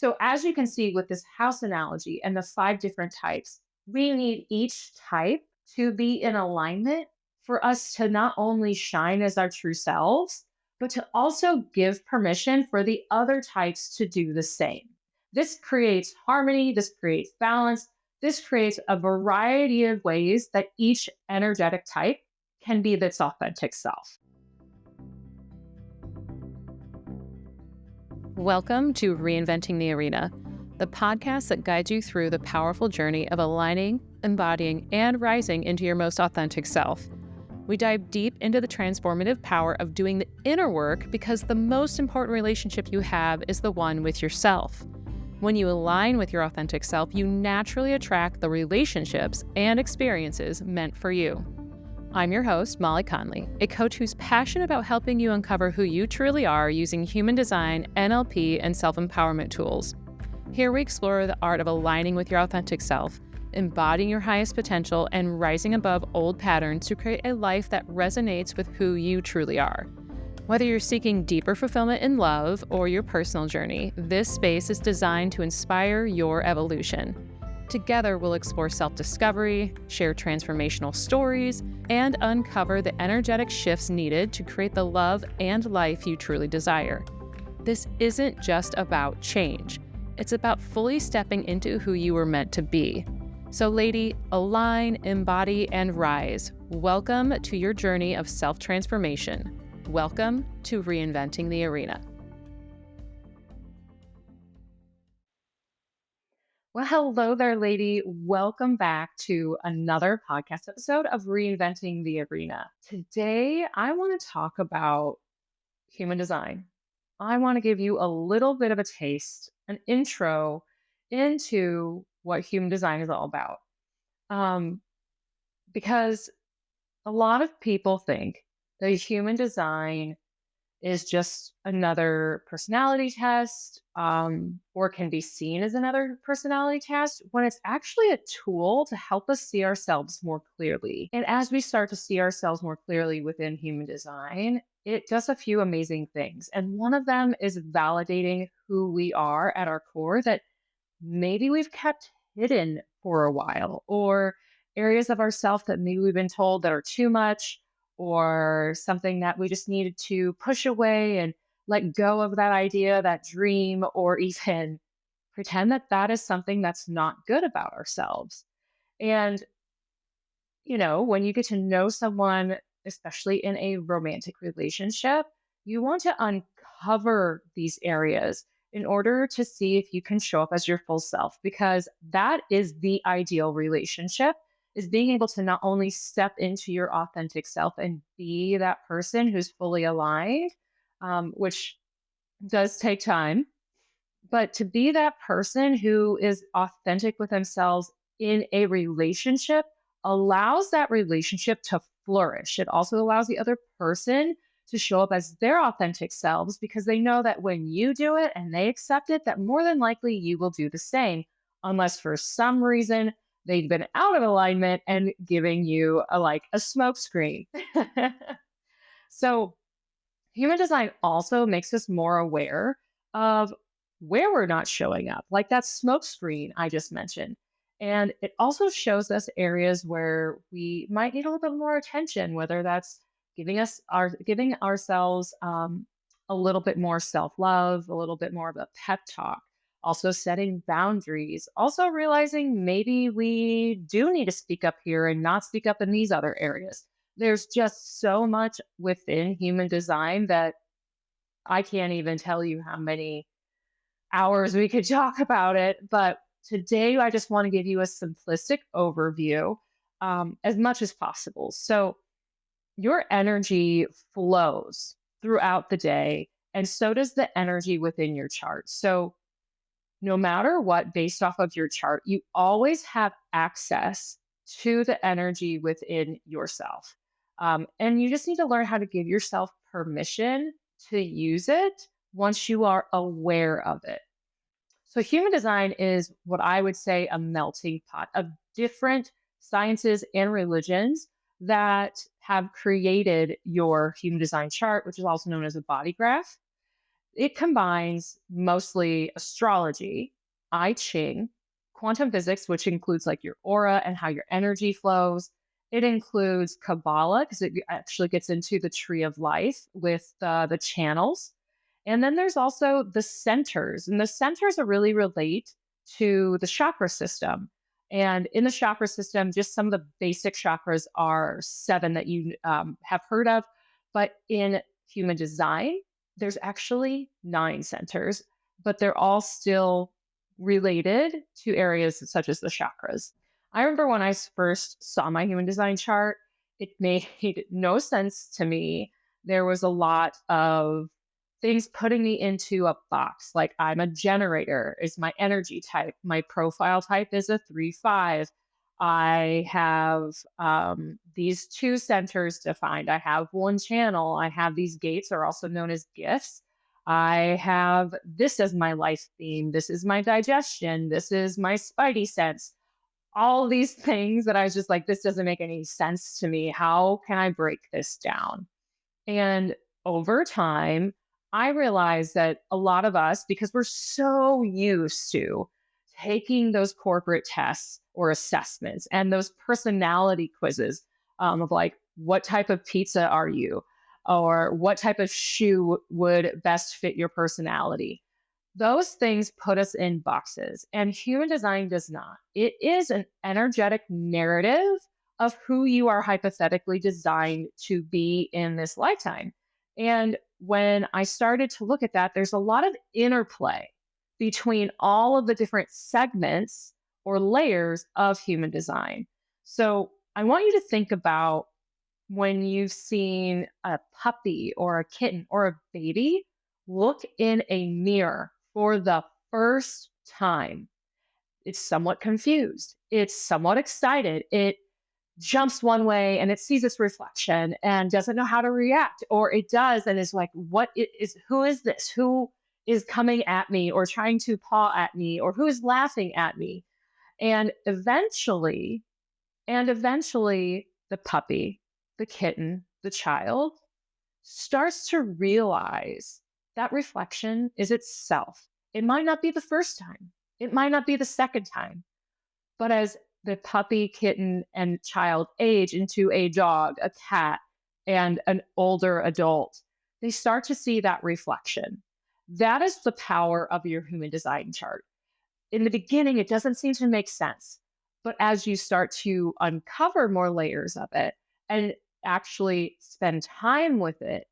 So as you can see with this house analogy and the five different types, we need each type to be in alignment for us to not only shine as our true selves, but to also give permission for the other types to do the same. This creates harmony, this creates balance, this creates a variety of ways that each energetic type can be its authentic self. Welcome to Reinventing the Arena, the podcast that guides you through the powerful journey of aligning, embodying, and rising into your most authentic self. We dive deep into the transformative power of doing the inner work because the most important relationship you have is the one with yourself. When you align with your authentic self, you naturally attract the relationships and experiences meant for you. I'm your host, Molly Conley, a coach who's passionate about helping you uncover who you truly are using human design, NLP, and self-empowerment tools. Here we explore the art of aligning with your authentic self, embodying your highest potential, and rising above old patterns to create a life that resonates with who you truly are. Whether you're seeking deeper fulfillment in love or your personal journey, this space is designed to inspire your evolution. Together, we'll explore self-discovery, share transformational stories, and uncover the energetic shifts needed to create the love and life you truly desire. This isn't just about change. It's about fully stepping into who you were meant to be. So, lady, align, embody, and rise. Welcome to your journey of self-transformation. Welcome to Reinventing the Arena. Well, hello there, lady. Welcome back to another podcast episode of Reinventing the Arena. Today, I want to talk about human design. I want to give you a little bit of a taste, an intro into what human design is all about. Um, because a lot of people think that human design is just another personality test, or can be seen as another personality test when it's actually a tool to help us see ourselves more clearly. And as we start to see ourselves more clearly within human design, it does a few amazing things. And one of them is validating who we are at our core that maybe we've kept hidden for a while, or areas of ourself that maybe we've been told that are too much, or something that we just needed to push away and let go of that idea, that dream, or even pretend that that is something that's not good about ourselves. And, when you get to know someone, especially in a romantic relationship, you want to uncover these areas in order to see if you can show up as your full self, because that is the ideal relationship, is being able to not only step into your authentic self and be that person who's fully aligned, which does take time, but to be that person who is authentic with themselves in a relationship allows that relationship to flourish. It also allows the other person to show up as their authentic selves, because they know that when you do it and they accept it, that more than likely you will do the same, unless for some reason they've been out of alignment and giving you a smoke screen. So human design also makes us more aware of where we're not showing up, like that smoke screen I just mentioned. And it also shows us areas where we might need a little bit more attention, whether that's giving ourselves a little bit more self-love, a little bit more of a pep talk, also setting boundaries, also realizing maybe we do need to speak up here and not speak up in these other areas. There's just so much within human design that I can't even tell you how many hours we could talk about it. But today, I just want to give you a simplistic overview, as much as possible. So, your energy flows throughout the day, and so does the energy within your chart. So, no matter what, based off of your chart, you always have access to the energy within yourself. And you just need to learn how to give yourself permission to use it once you are aware of it. So, human design is what I would say a melting pot of different sciences and religions that have created your human design chart, which is also known as a body graph. It combines mostly astrology, I Ching, quantum physics, which includes like your aura and how your energy flows. It includes Kabbalah because it actually gets into the tree of life with the channels. And then there's also the centers, and the centers are really relate to the chakra system. And in the chakra system, just some of the basic chakras are seven that you have heard of. But in human design, there's actually nine centers, but they're all still related to areas such as the chakras. I remember when I first saw my human design chart, it made no sense to me. There was a lot of things putting me into a box. Like I'm a generator is my energy type. My profile type is a 3-5. I have these two centers defined. I have one channel. I have these gates, are also known as gifts. I have this as my life theme. This is my digestion. This is my spidey sense. All these things that I was just like, this doesn't make any sense to me. How can I break this down? And over time, I realized that a lot of us, because we're so used to taking those corporate tests or assessments and those personality quizzes of like, what type of pizza are you? Or what type of shoe would best fit your personality? Those things put us in boxes, and human design does not. It is an energetic narrative of who you are hypothetically designed to be in this lifetime. And when I started to look at that, there's a lot of interplay between all of the different segments or layers of human design. So I want you to think about when you've seen a puppy or a kitten or a baby look in a mirror for the first time. It's somewhat confused. It's somewhat excited. It jumps one way and it sees its reflection and doesn't know how to react, or it does and is like, who is this? Who is coming at me or trying to paw at me, or who is laughing at me? And eventually, the puppy, the kitten, the child starts to realize that reflection is itself. It might not be the first time, it might not be the second time, but as the puppy, kitten, and child age into a dog, a cat, and an older adult, they start to see that reflection. That is the power of your human design chart. In the beginning, it doesn't seem to make sense. But as you start to uncover more layers of it and actually spend time with it,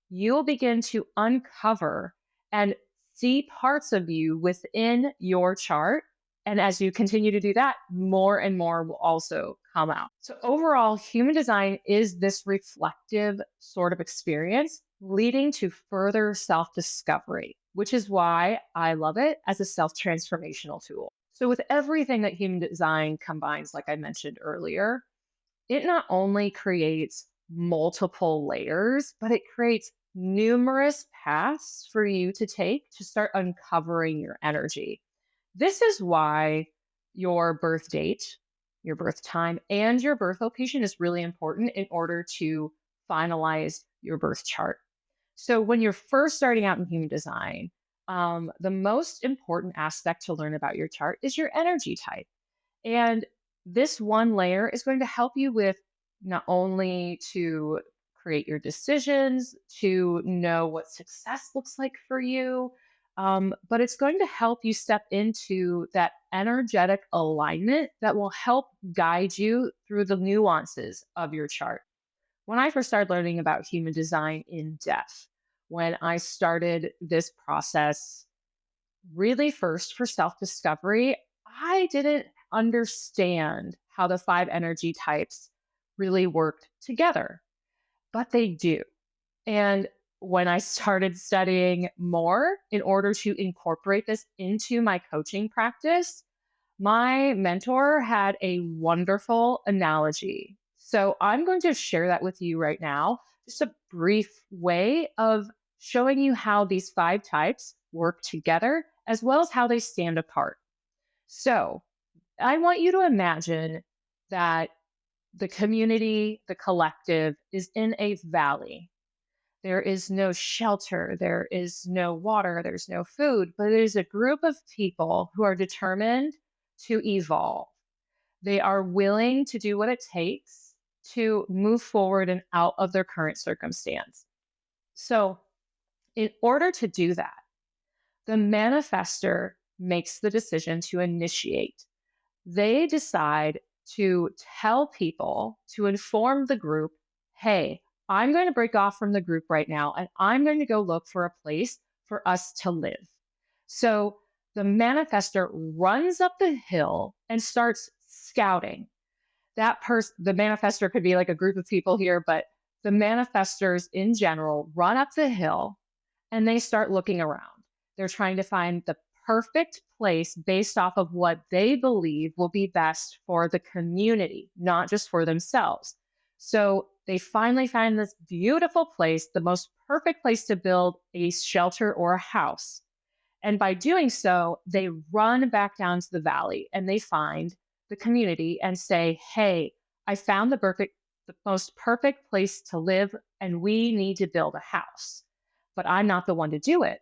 you'll begin to uncover and see parts of you within your chart. And as you continue to do that, more and more will also come out. So, overall, human design is this reflective sort of experience leading to further self discovery, which is why I love it as a self transformational tool. So, with everything that human design combines, like I mentioned earlier, it not only creates multiple layers, but it creates numerous paths for you to take to start uncovering your energy. This is why your birth date, your birth time, and your birth location is really important in order to finalize your birth chart. So, when you're first starting out in human design, the most important aspect to learn about your chart is your energy type. And this one layer is going to help you with not only to create your decisions, to know what success looks like for you, but it's going to help you step into that energetic alignment that will help guide you through the nuances of your chart. When I first started learning about human design in depth, when I started this process really first for self discovery, I didn't understand how the five energy types really worked together, but they do. And when I started studying more in order to incorporate this into my coaching practice, my mentor had a wonderful analogy. So I'm going to share that with you right now. Just a brief way of showing you how these five types work together, as well as how they stand apart. So I want you to imagine that the community, the collective, is in a valley. There is no shelter, there is no water, there's no food, but it is a group of people who are determined to evolve. They are willing to do what it takes to move forward and out of their current circumstance. So, in order to do that, the manifester makes the decision to initiate. They decide to tell people, to inform the group, hey, I'm going to break off from the group right now and I'm going to go look for a place for us to live. So the manifester runs up the hill and starts scouting. The manifester could be like a group of people here, but the manifestors in general run up the hill and they start looking around. They're trying to find the perfect place based off of what they believe will be best for the community, not just for themselves. So they finally find this beautiful place, the most perfect place to build a shelter or a house. And by doing so, they run back down to the valley and they find the community and say, hey, I found the most perfect place to live, and we need to build a house. But I'm not the one to do it.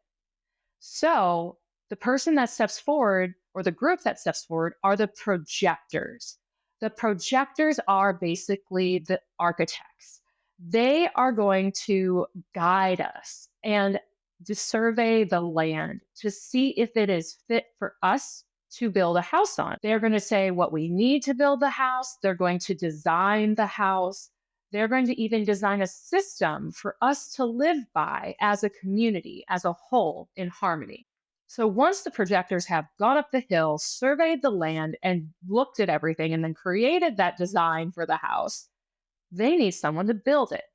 So the person that steps forward, or the group that steps forward, are the projectors. The projectors are basically the architects. They are going to guide us and to survey the land to see if it is fit for us to build a house on. They're going to say what we need to build the house. They're going to design the house. They're going to even design a system for us to live by as a community, as a whole, in harmony. So once the projectors have gone up the hill, surveyed the land, and looked at everything, and then created that design for the house, they need someone to build it.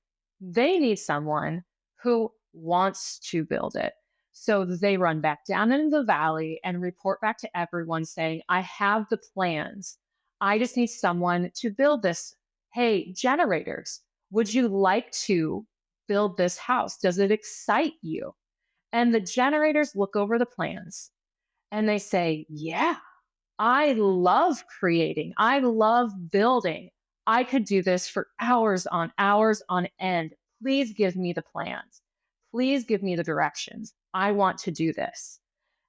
They need someone who wants to build it. So they run back down into the valley and report back to everyone saying, I have the plans. I just need someone to build this. Hey, generators, would you like to build this house? Does it excite you? And the generators look over the plans and they say, yeah, I love creating. I love building. I could do this for hours on end. Please give me the plans. Please give me the directions. I want to do this.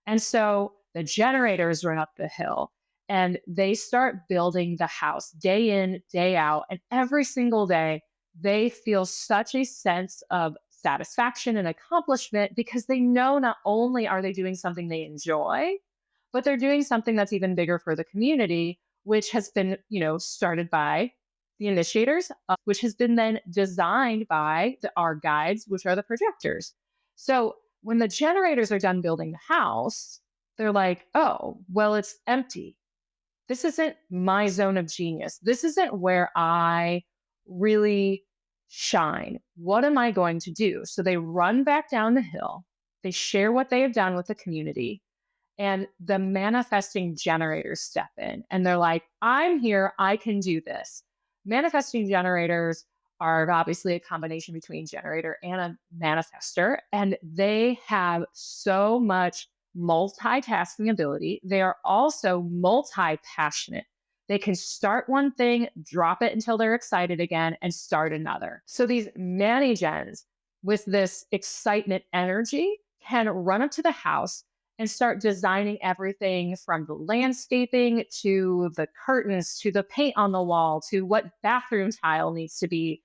And so the generators run up the hill and they start building the house day in, day out. And every single day, they feel such a sense of satisfaction and accomplishment because they know not only are they doing something they enjoy, but they're doing something that's even bigger for the community, which has been, started by the initiators, which has been then designed by our guides, which are the projectors. So when the generators are done building the house, they're like, oh, well, it's empty. This isn't my zone of genius. This isn't where I really shine. What am I going to do? So they run back down the hill. They share what they have done with the community. And the manifesting generators step in and they're like, I'm here. I can do this. Manifesting generators are obviously a combination between generator and a manifester, and they have so much multitasking ability. They are also multi passionate. They can start one thing, drop it until they're excited again, and start another. So these mani-gens with this excitement energy can run up to the house and start designing everything from the landscaping to the curtains to the paint on the wall to what bathroom tile needs to be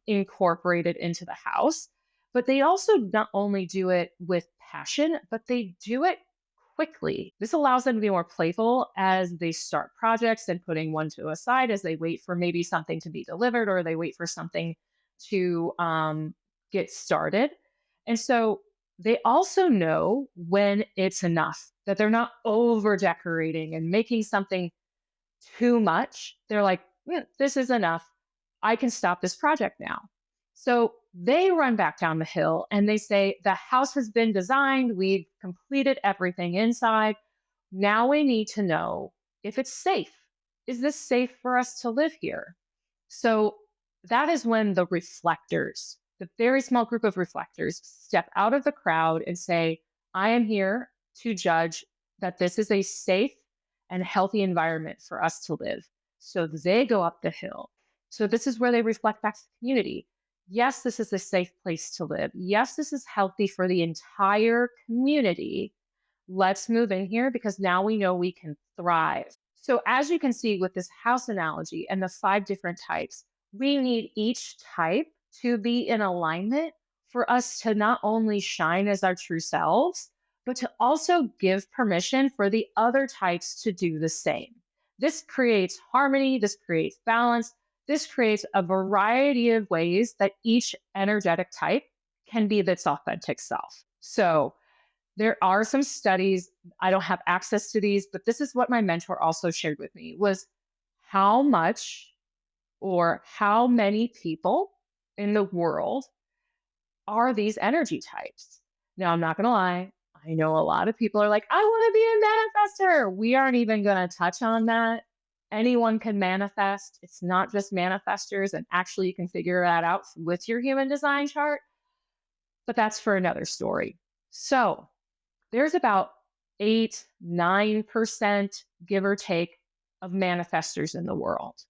incorporated into the house. But they also not only do it with passion, but they do it quickly. This allows them to be more playful as they start projects and putting one to a side as they wait for maybe something to be delivered or they wait for something to get started. And so they also know when it's enough, that they're not over decorating and making something too much. They're like, this is enough. I can stop this project now. So they run back down the hill and they say, the house has been designed. We've completed everything inside. Now we need to know if it's safe. Is this safe for us to live here? So that is when the reflectors, the very small group of reflectors, step out of the crowd and say, I am here to judge that this is a safe and healthy environment for us to live. So they go up the hill. So this is where they reflect back to the community. Yes, this is a safe place to live. Yes, this is healthy for the entire community. Let's move in here because now we know we can thrive. So, as you can see with this house analogy and the five different types, we need each type to be in alignment for us to not only shine as our true selves, but to also give permission for the other types to do the same. This creates harmony, this creates balance, this creates a variety of ways that each energetic type can be its authentic self. So, there are some studies, I don't have access to these, but this is what my mentor also shared with me was how much or how many people in the world are these energy types. Now, I'm not going to lie. I know a lot of people are like, I want to be a manifester. We aren't even going to touch on that. Anyone can manifest. It's not just manifestors. And actually, you can figure that out with your human design chart, but that's for another story. So, there's about 8, 9%, give or take, of manifestors in the world.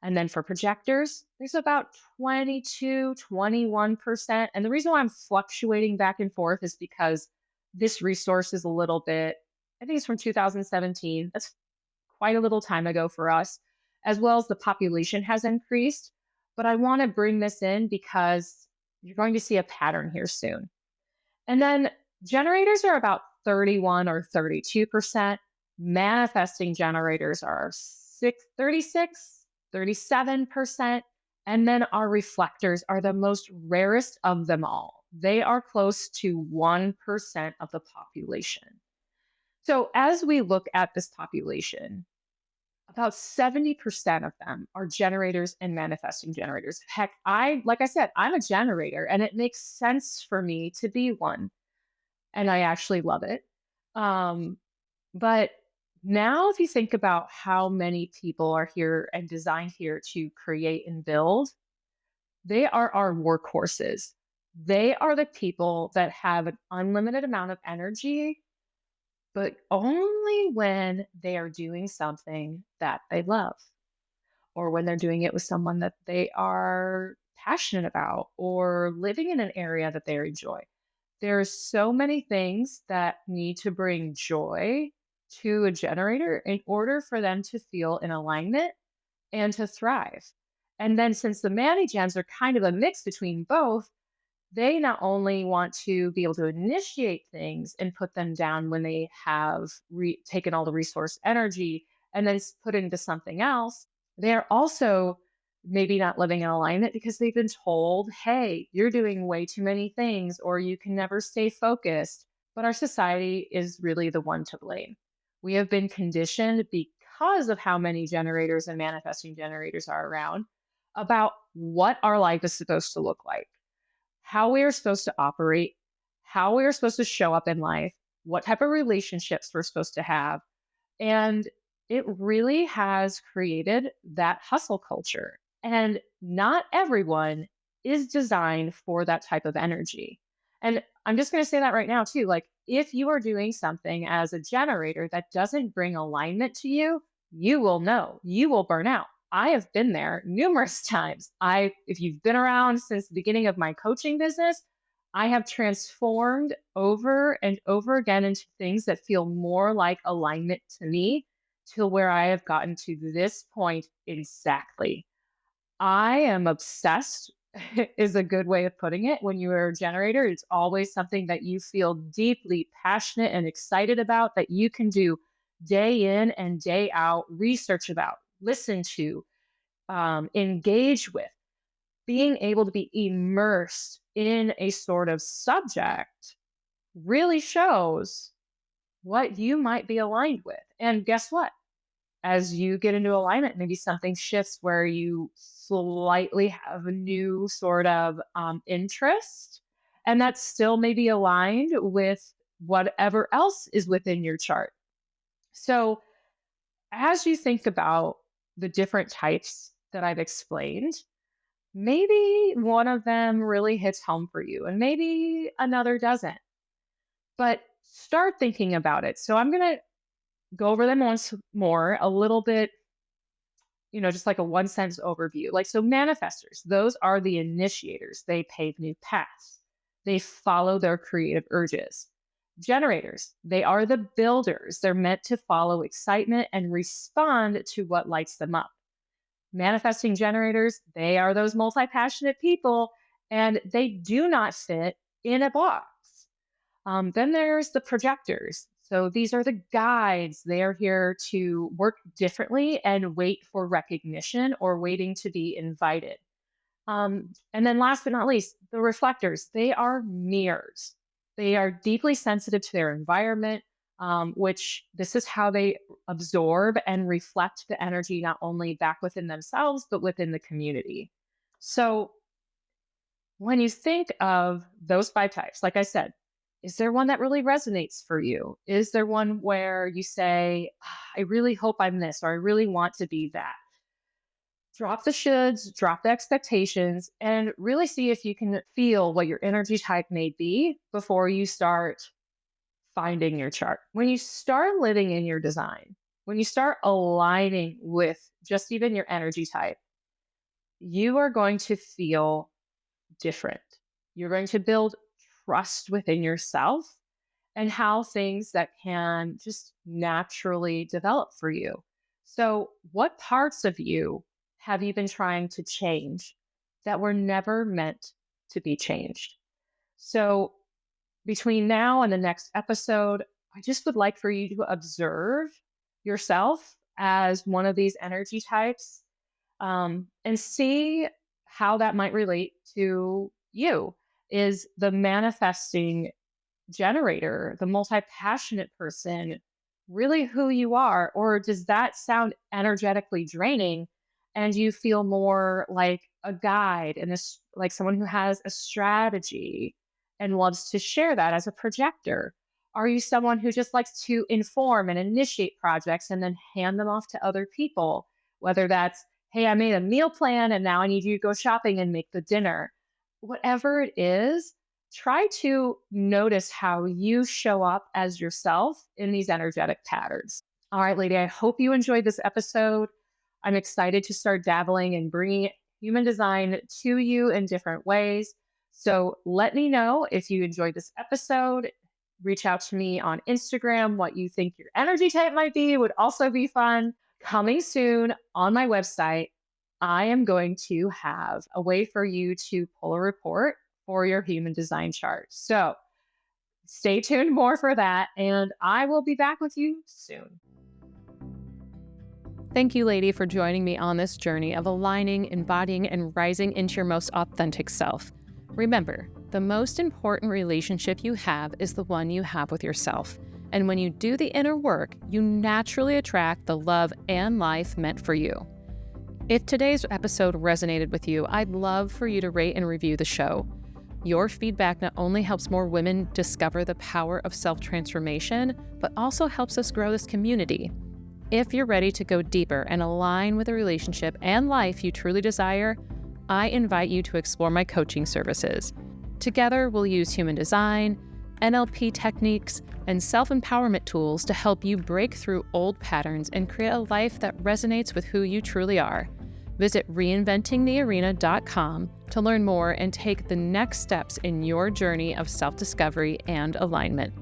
And then for projectors, there's about 22, 21%. And the reason why I'm fluctuating back and forth is because this resource is a little bit, I think it's from 2017. That's quite a little time ago for us, as well as the population has increased. But I want to bring this in because you're going to see a pattern here soon. And then generators are about 31 or 32%. Manifesting generators are 36, 37%. And then our reflectors are the most rarest of them all. They are close to 1% of the population. So as we look at this population, about 70% of them are generators and manifesting generators. Heck, like I said, I'm a generator and it makes sense for me to be one and I actually love it. But now, if you think about how many people are here and designed here to create and build, they are our workhorses. They are the people that have an unlimited amount of energy, but only when they are doing something that they love or when they're doing it with someone that they are passionate about or living in an area that they enjoy. There's so many things that need to bring joy to a generator in order for them to feel in alignment and to thrive. And then since the Manigens are kind of a mix between both, they not only want to be able to initiate things and put them down when they have taken all the resource energy and then put it into something else, they are also maybe not living in alignment because they've been told, hey, you're doing way too many things or you can never stay focused. But our society is really the one to blame. We have been conditioned because of how many generators and manifesting generators are around about what our life is supposed to look like, how we are supposed to operate, how we are supposed to show up in life, what type of relationships we're supposed to have. And it really has created that hustle culture. And not everyone is designed for that type of energy. And I'm just going to say that right now, too. Like, if you are doing something as a generator that doesn't bring alignment to you, you will know, you will burn out. I have been there numerous times. If you've been around since the beginning of my coaching business, I have transformed over and over again into things that feel more like alignment to me till where I have gotten to this point exactly. I am obsessed is a good way of putting it. When you are a generator, it's always something that you feel deeply passionate and excited about that you can do day in and day out, research about, listen to, engage with. Being able to be immersed in a sort of subject really shows what you might be aligned with. And guess what? As you get into alignment, maybe something shifts where you slightly have a new sort of interest, and that's still maybe aligned with whatever else is within your chart. So, as you think about the different types that I've explained, maybe one of them really hits home for you, and maybe another doesn't. But start thinking about it. So, I'm going to go over them once more, a little bit just like a one sentence overview. Like, so manifestors, those are the initiators. They pave new paths. They follow their creative urges. Generators, they are the builders. They're meant to follow excitement and respond to what lights them up. Manifesting generators, they are those multi-passionate people, and they do not fit in a box. Then there's the projectors. So these are the guides. They are here to work differently and wait for recognition or waiting to be invited. And then last but not least, the reflectors. They are mirrors. They are deeply sensitive to their environment, which this is how they absorb and reflect the energy not only back within themselves, but within the community. So when you think of those five types, like I said, is there one that really resonates for you? Is there one where you say, I really hope I'm this, or I really want to be that? Drop the shoulds, drop the expectations, and really see if you can feel what your energy type may be before you start finding your chart. When you start living in your design, when you start aligning with just even your energy type, you are going to feel different. You're going to build trust within yourself and how things that can just naturally develop for you. So, what parts of you have you been trying to change that were never meant to be changed? So, between now and the next episode, I just would like for you to observe yourself as one of these energy types, and see how that might relate to you. Is the manifesting generator, the multi passionate person, really who you are? Or does that sound energetically draining and you feel more like a guide and this, like someone who has a strategy and loves to share that as a projector? Are you someone who just likes to inform and initiate projects and then hand them off to other people? Whether that's, hey, I made a meal plan and now I need you to go shopping and make the dinner. Whatever it is, try to notice how you show up as yourself in these energetic patterns. All right, lady, I hope you enjoyed this episode. I'm excited to start dabbling and bringing human design to you in different ways. So let me know if you enjoyed this episode. Reach out to me on Instagram. What you think your energy type might be would also be fun. Coming soon on my website, I am going to have a way for you to pull a report for your human design chart. So stay tuned more for that, and I will be back with you soon. Thank you, lady, for joining me on this journey of aligning, embodying, and rising into your most authentic self. Remember, the most important relationship you have is the one you have with yourself. And when you do the inner work, you naturally attract the love and life meant for you. If today's episode resonated with you, I'd love for you to rate and review the show. Your feedback not only helps more women discover the power of self-transformation, but also helps us grow this community. If you're ready to go deeper and align with a relationship and life you truly desire, I invite you to explore my coaching services. Together, we'll use human design, NLP techniques, and self-empowerment tools to help you break through old patterns and create a life that resonates with who you truly are. Visit reinventingthearena.com to learn more and take the next steps in your journey of self-discovery and alignment.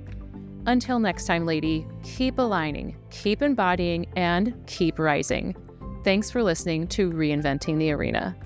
Until next time, lady, keep aligning, keep embodying, and keep rising. Thanks for listening to Reinventing the Arena.